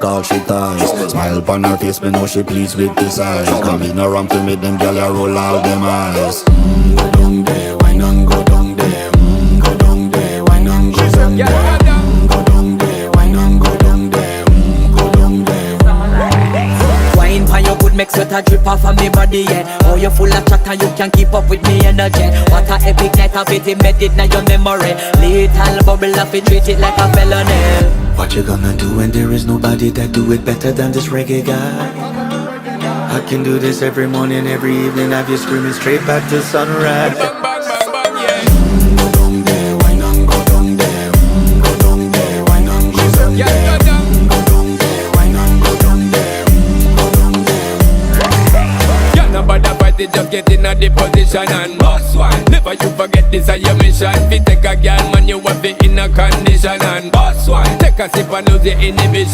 all she ties. Smile upon her face, me know she pleased with this eyes. Come in around to make them gyal a roll out them eyes. Go down there, why not go down there? Go down there, why not go down there? Go down there, why not go down there? Go down there. Wine for your good make sweat a drip off of me body, yeah. Oh, you full of chatter, you can keep up with me energy. What a epic night of it, embedded in your memory. Little bubble of it, treat it like a felony. What you gonna do when there is nobody that do it better than this reggae guy? I can do this every morning, every evening, have you screaming straight back to sunrise. Go down there, why not go down there? Go down there, why not go down there? Go down there, why not go down there? Go down there. You're not bad about it, just get in a the position and boss one. Never you forget this is your mission. Fi take a girl man, you have it in a condition and boss one. Take a sip and lose your inhibition.